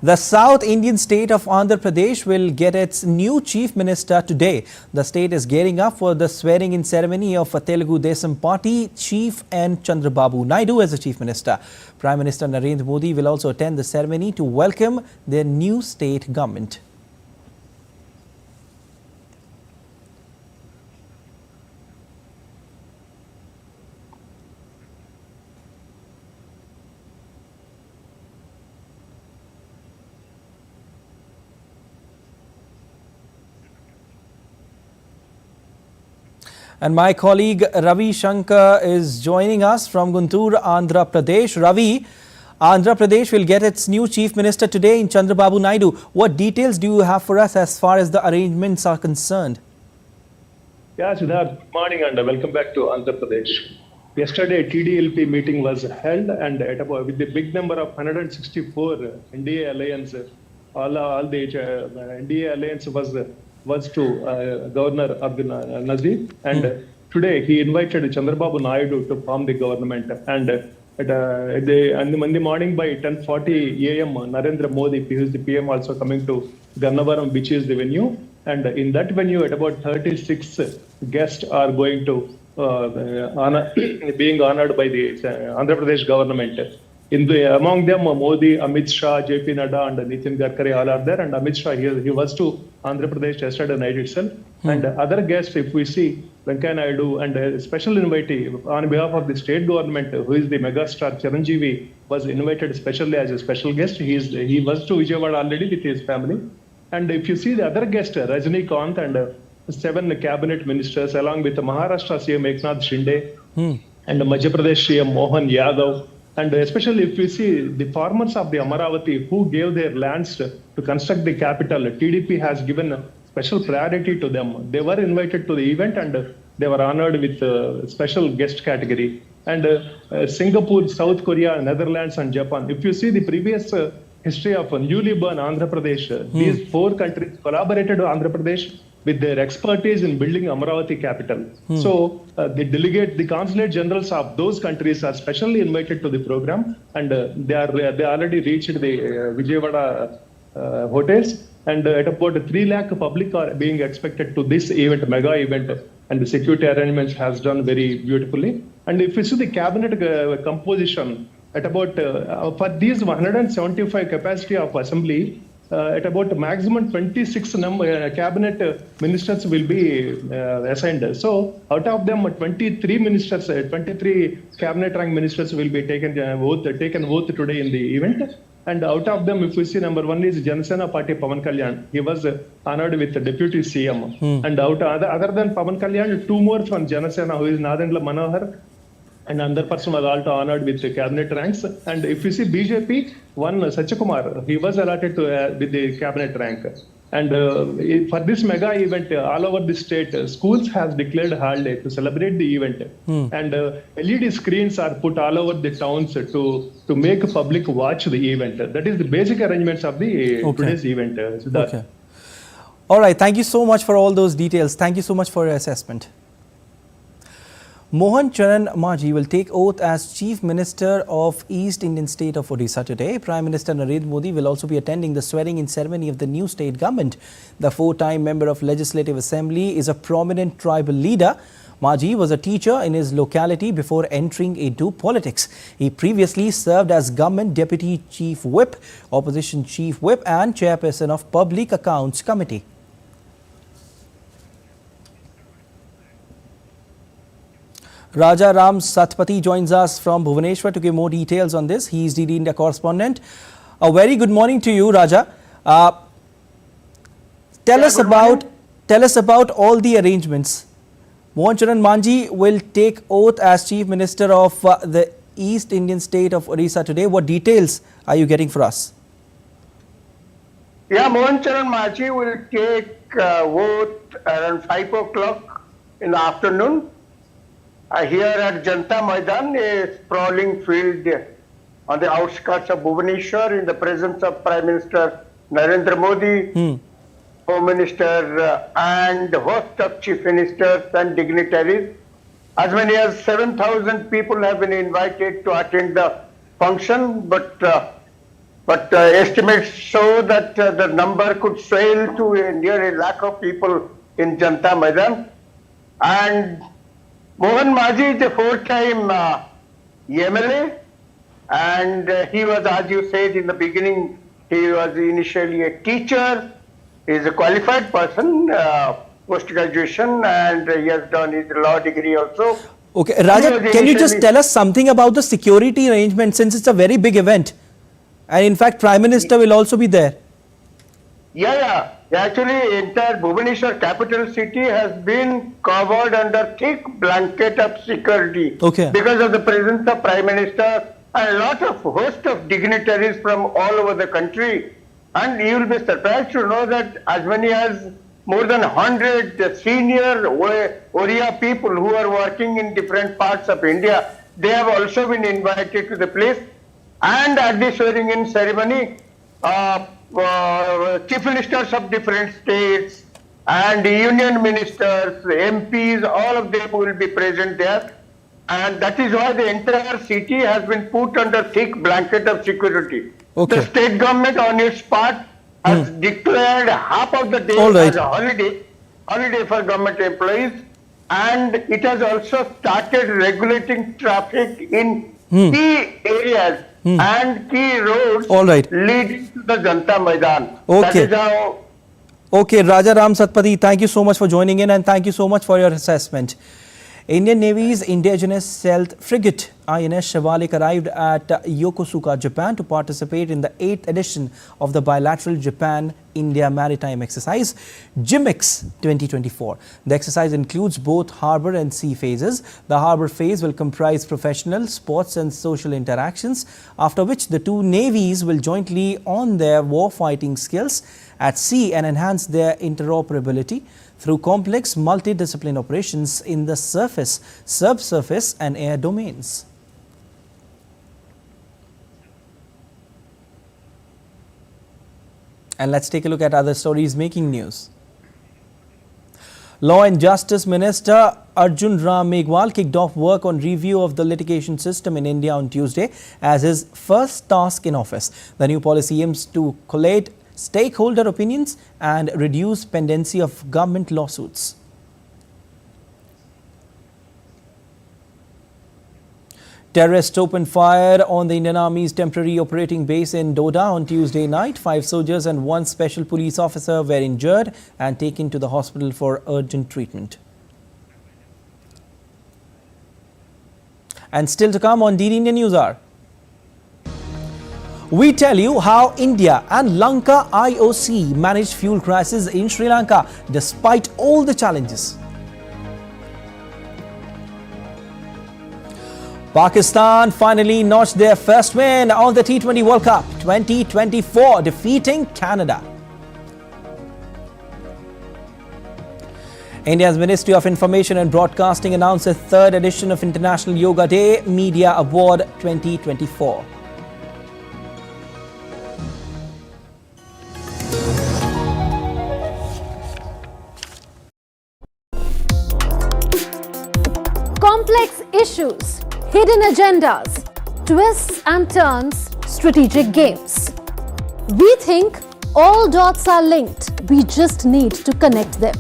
Speaker 1: the South Indian state of Andhra Pradesh will get its new chief minister today. The state is gearing up for the swearing-in ceremony of Telugu Desam Party chief N. Chandrababu Naidu as the chief minister. Prime Minister Narendra Modi will also attend the ceremony to welcome their new state government. And my colleague Ravi Shankar is joining us from Guntur, Andhra Pradesh. Ravi, Andhra Pradesh will get its new chief minister today in Chandrababu Naidu. What details do you have for us as far as the arrangements are concerned?
Speaker 3: Yeah, Siddharth, good morning and welcome back to Andhra Pradesh. Yesterday, TDLP meeting was held, and with the big number of 164 NDA alliance, all the NDA alliance was to Governor Abdul Nazir, and today he invited Chandrababu Naidu to form the government. And in the morning by 10:40 a.m., Narendra Modi, who is the PM, also coming to Gannavaram, which is the venue. And in that venue, at about 36 guests are going to being honored by the Andhra Pradesh government. Among them, Modi, Amit Shah, JP Nadda, and Nitin Gadkari all are there. And Amit Shah, he was to Andhra Pradesh yesterday night itself. And other guests, if we see, Venkaiah Naidu and a special invitee on behalf of the state government, who is the megastar Chiranjeevi, was invited specially as a special guest. He was to Vijayawada already with his family. And if you see the other guest, Rajinikanth and 7 cabinet ministers, along with Maharashtra CM Eknath Shinde and Madhya Pradesh CM Mohan Yadav. And especially if we see the farmers of the Amaravati who gave their lands to construct the capital, TDP has given special priority to them. They were invited to the event and they were honored with a special guest category. And Singapore, South Korea, Netherlands and Japan. If you see the previous history of newly born Andhra Pradesh. These four countries collaborated with Andhra Pradesh with their expertise in building Amaravati capital. So the consulate generals of those countries are specially invited to the program, and they already reached the Vijayawada hotels, and at about 3 lakh public are being expected to this event, mega event, and the security arrangements has done very beautifully. And if you see the cabinet composition, at about for these 175 capacity of assembly, at about maximum 26 cabinet ministers will be assigned. So out of them, 23 ministers, 23 cabinet rank ministers will be taken oath today in the event. And out of them, if we see, number one is Janasena Party Pawan Kalyan. He was honored with the deputy CM. And other than Pawan Kalyan, two more from Janasena, who is Nadendra Manohar, and another person was also honored with the cabinet ranks. And if you see BJP, one Satyakumar, he was allotted to with the cabinet rank. And for this mega event, all over the state, schools has declared holiday to celebrate the event. And LED screens are put all over the towns to make public watch the event. That is the basic arrangements of the today's event.
Speaker 1: Okay. All right. Thank you so much for all those details. Thank you so much for your assessment. Mohan Charan Maji will take oath as Chief Minister of East Indian State of Odisha today. Prime Minister Narendra Modi will also be attending the swearing-in ceremony of the new state government. The four-time member of Legislative Assembly is a prominent tribal leader. Maji was a teacher in his locality before entering into politics. He previously served as Government Deputy Chief Whip, Opposition Chief Whip and Chairperson of Public Accounts Committee. Raja Ram Satpathy joins us from Bhubaneswar to give more details on this. He is DD India correspondent. A very good morning to you, Raja. Tell us about all the arrangements. Mohan Charan Maji will take oath as Chief Minister of the East Indian State of Odisha today. What details are you getting for us?
Speaker 4: Yeah, Mohan Charan Maji will take oath around 5 o'clock in the afternoon. Here at Janta Maidan, a sprawling field on the outskirts of Bhubaneswar, in the presence of Prime Minister Narendra Modi, Home Minister and host of Chief Ministers and dignitaries. As many as 7,000 people have been invited to attend the function, but estimates show that the number could swell to near 1 lakh of people in Janta Maidan. And Mohan Maji is a four-time MLA, and he was, as you said in the beginning, he was initially a teacher. He is a qualified person, post-graduation, and he has done his law degree also.
Speaker 1: Okay, Raja, can you just tell us something about the security arrangement, since it's a very big event? And in fact, Prime Minister will also be there.
Speaker 4: Yeah. Actually, entire Bhubaneswar capital city has been covered under thick blanket of security because of the presence of Prime Minister and a lot of host of dignitaries from all over the country. And you will be surprised to know that as many as more than 100 senior Oriya people who are working in different parts of India, they have also been invited to the place. And at the swearing-in ceremony, chief ministers of different states and union ministers, MPs, all of them will be present there. And that is why the entire city has been put under thick blanket of security. The state government on its part has declared half of the day as a holiday for government employees. And it has also started regulating traffic in key areas and key roads leading to the Janta Maidan. That is how.
Speaker 1: Okay, Raja Ram Satpathy, thank you so much for joining in and thank you so much for your assessment. Indian Navy's indigenous stealth frigate INS Shivalik arrived at Yokosuka, Japan to participate in the 8th edition of the bilateral Japan-India maritime exercise, JIMEX 2024. The exercise includes both harbour and sea phases. The harbour phase will comprise professional, sports and social interactions, after which the two navies will jointly hone their war-fighting skills at sea and enhance their interoperability through complex multidiscipline operations in the surface, subsurface and air domains. And let's take a look at other stories making news. Law and Justice Minister Arjun Ram Meghwal kicked off work on review of the litigation system in India on Tuesday as his first task in office. The new policy aims to collate stakeholder opinions and reduce pendency of government lawsuits. Terrorists opened fire on the Indian Army's temporary operating base in Doordarshan on Tuesday night. 5 soldiers and 1 special police officer were injured and taken to the hospital for urgent treatment. And still to come on DD India News Hour, we tell you how India and Lanka IOC managed fuel crisis in Sri Lanka despite all the challenges. Pakistan finally notched their first win on the T20 World Cup 2024, defeating Canada. India's Ministry of Information and Broadcasting announced a 3rd edition of International Yoga Day Media Award 2024.
Speaker 2: Complex issues, hidden agendas, twists and turns, strategic games. We think all dots are linked. We just need to connect them.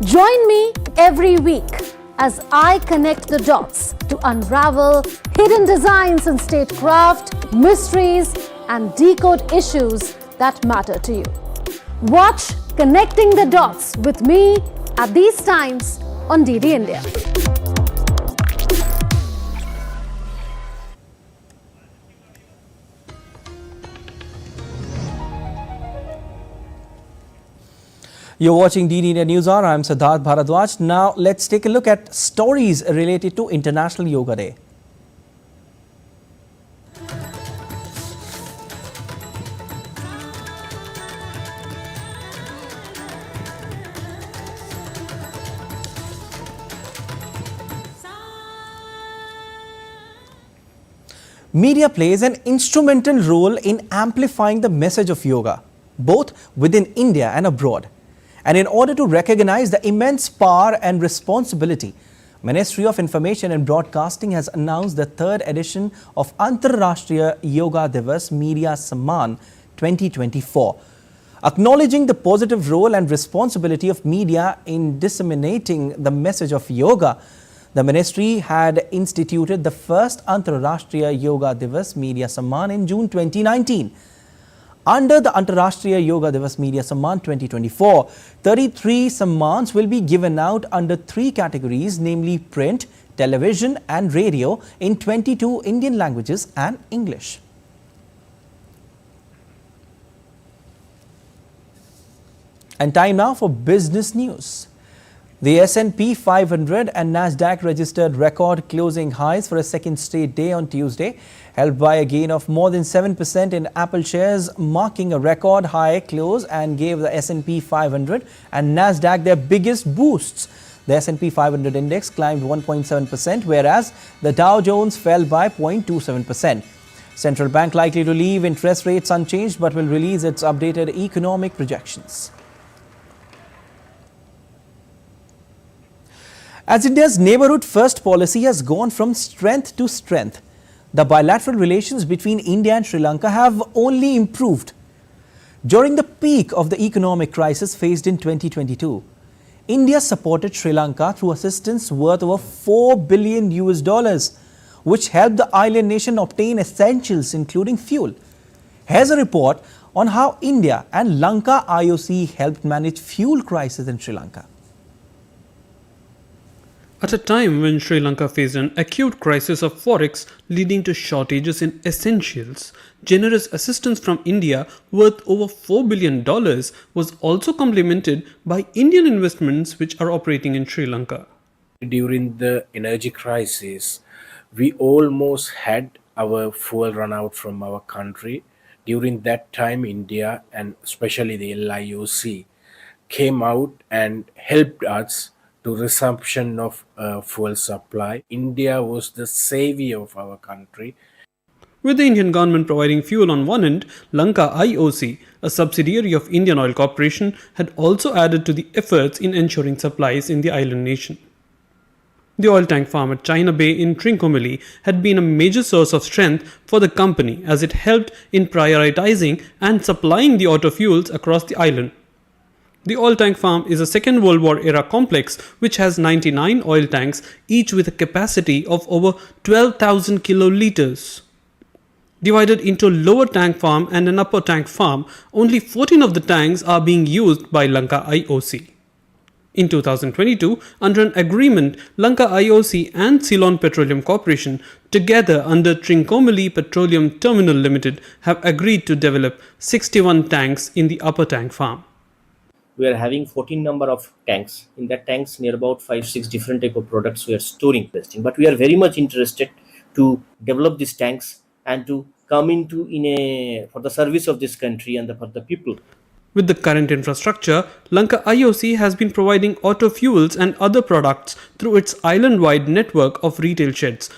Speaker 2: Join me every week as I connect the dots to unravel hidden designs in statecraft, mysteries, and decode issues that matter to you. Watch Connecting the Dots with me at these times on DD India.
Speaker 1: You're watching DD India News Hour. I'm Siddharth Bharadwaj. Now let's take a look at stories related to International Yoga Day. Media plays an instrumental role in amplifying the message of yoga, both within India and abroad. And in order to recognize the immense power and responsibility, Ministry of Information and Broadcasting has announced the 3rd edition of Antarrashtriya Yoga Divas Media Samman 2024. Acknowledging the positive role and responsibility of media in disseminating the message of yoga, the ministry had instituted the first Antarrashtriya Yoga Divas Media Samman in June 2019. Under the Antarrashtriya Yoga Divas Media Samman 2024, 33 Sammans will be given out under 3 categories, namely print, television and radio in 22 Indian languages and English. And time now for business news. The S&P 500 and Nasdaq registered record closing highs for a second straight day on Tuesday, helped by a gain of more than 7% in Apple shares, marking a record high close and gave the S&P 500 and Nasdaq their biggest boosts. The S&P 500 index climbed 1.7%, whereas the Dow Jones fell by 0.27%. Central Bank likely to leave interest rates unchanged but will release its updated economic projections. As India's neighbourhood first policy has gone from strength to strength, the bilateral relations between India and Sri Lanka have only improved. During the peak of the economic crisis faced in 2022, India supported Sri Lanka through assistance worth over $4 billion, which helped the island nation obtain essentials including fuel. Here's a report on how India and Lanka IOC helped manage fuel crisis in Sri Lanka.
Speaker 6: At a time when Sri Lanka faced an acute crisis of forex leading to shortages in essentials, generous assistance from India worth over $4 billion was also complemented by Indian investments which are operating in Sri Lanka.
Speaker 7: During the energy crisis, we almost had our fuel run out from our country. During that time, India and especially the LIOC came out and helped us to resumption of fuel supply. India was the savior of our country.
Speaker 6: With the Indian government providing fuel on one end, Lanka IOC, a subsidiary of Indian Oil Corporation, had also added to the efforts in ensuring supplies in the island nation. The oil tank farm at China Bay in Trincomalee had been a major source of strength for the company as it helped in prioritizing and supplying the auto fuels across the island. The oil tank farm is a Second World War era complex which has 99 oil tanks, each with a capacity of over 12,000 kiloliters. Divided into a lower tank farm and an upper tank farm, only 14 of the tanks are being used by Lanka IOC. In 2022, under an agreement, Lanka IOC and Ceylon Petroleum Corporation, together under Trincomalee Petroleum Terminal Limited, have agreed to develop 61 tanks in the upper tank farm.
Speaker 8: We are having 14 number of tanks. In that tanks, near about 5-6 different type of products we are storing. But we are very much interested to develop these tanks and to come into for the service of this country and for the people.
Speaker 6: With the current infrastructure, Lanka IOC has been providing auto fuels and other products through its island-wide network of retail sheds.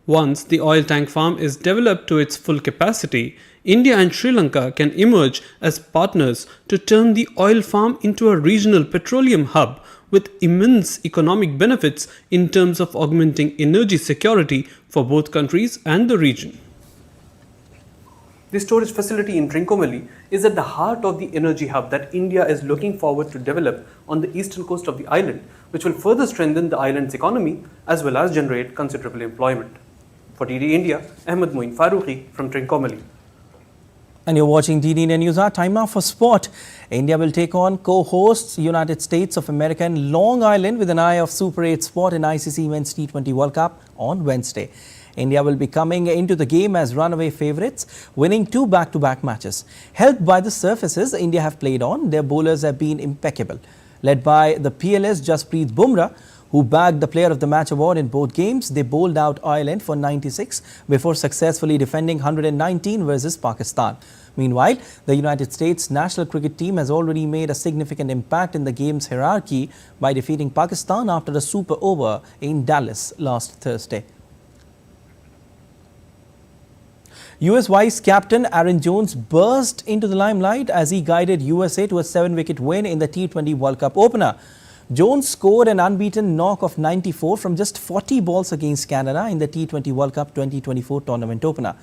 Speaker 6: Once the oil tank farm is developed to its full capacity, India and Sri Lanka can emerge as partners to turn the oil farm into a regional petroleum hub with immense economic benefits in terms of augmenting energy security for both countries and the region.
Speaker 9: The storage facility in Trincomalee is at the heart of the energy hub that India is looking forward to develop on the eastern coast of the island, which will further strengthen the island's economy as well as generate considerable employment. For DD India, Ahmed Moin Farooqi from Trincomalee.
Speaker 1: And you're watching DD India News Hour. Time now for sport. India will take on co-hosts United States of America in Long Island with an eye of Super 8 sport in ICC Men's T20 World Cup on Wednesday. India will be coming into the game as runaway favourites, winning 2 back-to-back matches. Helped by the surfaces India have played on, their bowlers have been impeccable. Led by the PLS Jasprit Bumrah, who bagged the Player of the Match award in both games, they bowled out Ireland for 96 before successfully defending 119 versus Pakistan. Meanwhile, the United States national cricket team has already made a significant impact in the game's hierarchy by defeating Pakistan after a super over in Dallas last Thursday. US Vice Captain Aaron Jones burst into the limelight as he guided USA to a 7-wicket win in the T20 World Cup opener. Jones scored an unbeaten knock of 94 from just 40 balls against Canada in the T20 World Cup 2024 tournament opener.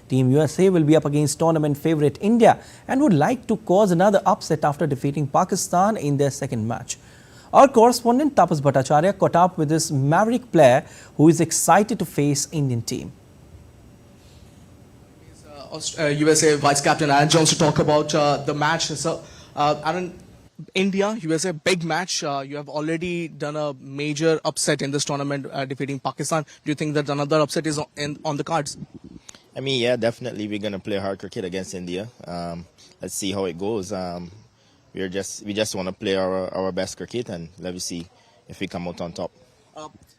Speaker 1: Team USA will be up against tournament favourite India and would like to cause another upset after defeating Pakistan in their second match. Our correspondent Tapas Bhattacharya caught up with this maverick player who is excited to face Indian team.
Speaker 10: USA Vice Captain Aaron Jones to talk about the match. So, Aaron, India, USA, big match. You have already done a major upset in this tournament, defeating Pakistan. Do you think that another upset is on the cards?
Speaker 11: I mean, yeah, definitely. We're gonna play hard cricket against India. Let's see how it goes. We just want to play our best cricket, and let me see if we come out on top.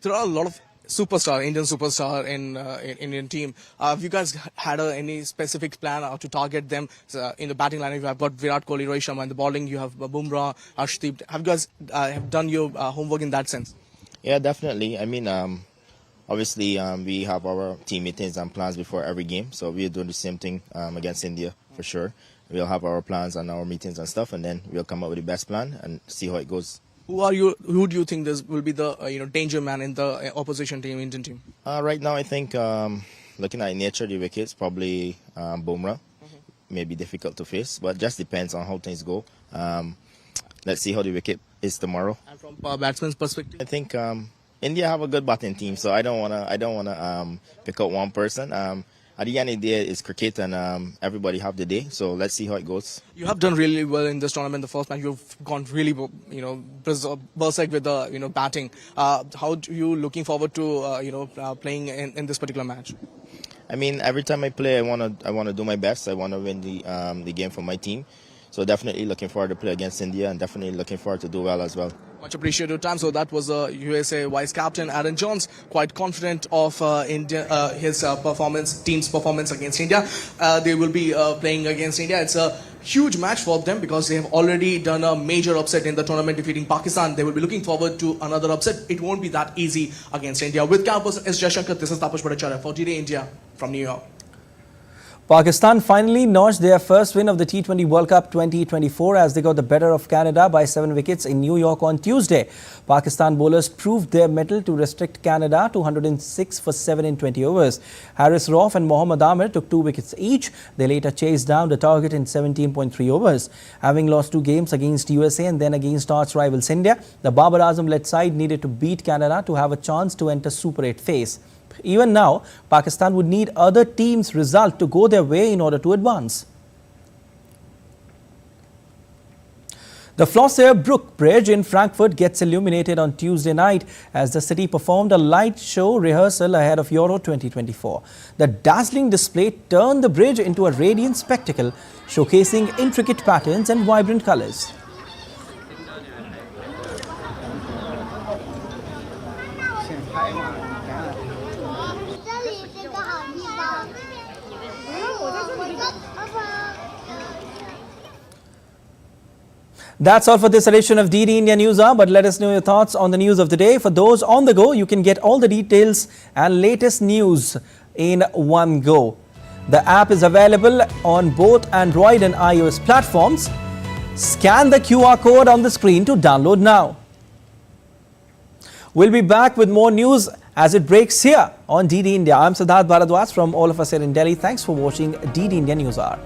Speaker 10: There are a lot of Indian superstar in Indian team. Have you guys had any specific plan to target them? In the batting line, you have got Virat Kohli, Rohit Sharma. In the bowling, you have Bumrah, Arshdeep. Have you guys have done your homework in that sense?
Speaker 11: Yeah, definitely. I mean, obviously, we have our team meetings and plans before every game. So we're doing the same thing against India for sure. We'll have our plans and our meetings and stuff, and then we'll come up with the best plan and see how it goes.
Speaker 10: Who do you think this will be the danger man in the opposition team, Indian team?
Speaker 11: Right now, I think looking at nature, the wickets probably Bumrah may be difficult to face, but just depends on how things go. Let's see how the wicket is tomorrow.
Speaker 10: And from a batsman's perspective,
Speaker 11: I think India have a good batting team, so I don't wanna pick out one person. At the end of the day, it's cricket, and everybody have the day. So let's see how it goes.
Speaker 10: You have done really well in this tournament. The first match, you've gone really, berserk with the batting. How are you looking forward to playing in this particular match?
Speaker 11: I mean, every time I play, I wanna do my best. I wanna win the game for my team. So definitely looking forward to play against India, and definitely looking forward to do well as well.
Speaker 10: Much appreciated your time. So that was USA Vice Captain Aaron Jones, quite confident of his team's performance against India. They will be playing against India. It's a huge match for them because they have already done a major upset in the tournament, defeating Pakistan. They will be looking forward to another upset. It won't be that easy against India. With camera person S. Jaishankar, this is Tapas Bhattacharya for DD India from New York.
Speaker 1: Pakistan finally notched their first win of the T20 World Cup 2024 as they got the better of Canada by 7 wickets in New York on Tuesday. Pakistan bowlers proved their mettle to restrict Canada to 106 for 7 in 20 overs. Haris Rauf and Mohammad Amir took 2 wickets each. They later chased down the target in 17.3 overs. Having lost 2 games against USA and then against arch rivals India, the Babar Azam-led side needed to beat Canada to have a chance to enter Super 8 phase. Even now, Pakistan would need other teams' result to go their way in order to advance. The Flosser Brook Bridge in Frankfurt gets illuminated on Tuesday night as the city performed a light show rehearsal ahead of Euro 2024. The dazzling display turned the bridge into a radiant spectacle, showcasing intricate patterns and vibrant colors. That's all for this edition of DD India News Hour, but let us know your thoughts on the news of the day. For those on the go, you can get all the details and latest news in one go. The app is available on both Android and iOS platforms. Scan the QR code on the screen to download now. We'll be back with more news as it breaks here on DD India. I'm Siddharth Bharadwaj from all of us here in Delhi. Thanks for watching DD India News Hour.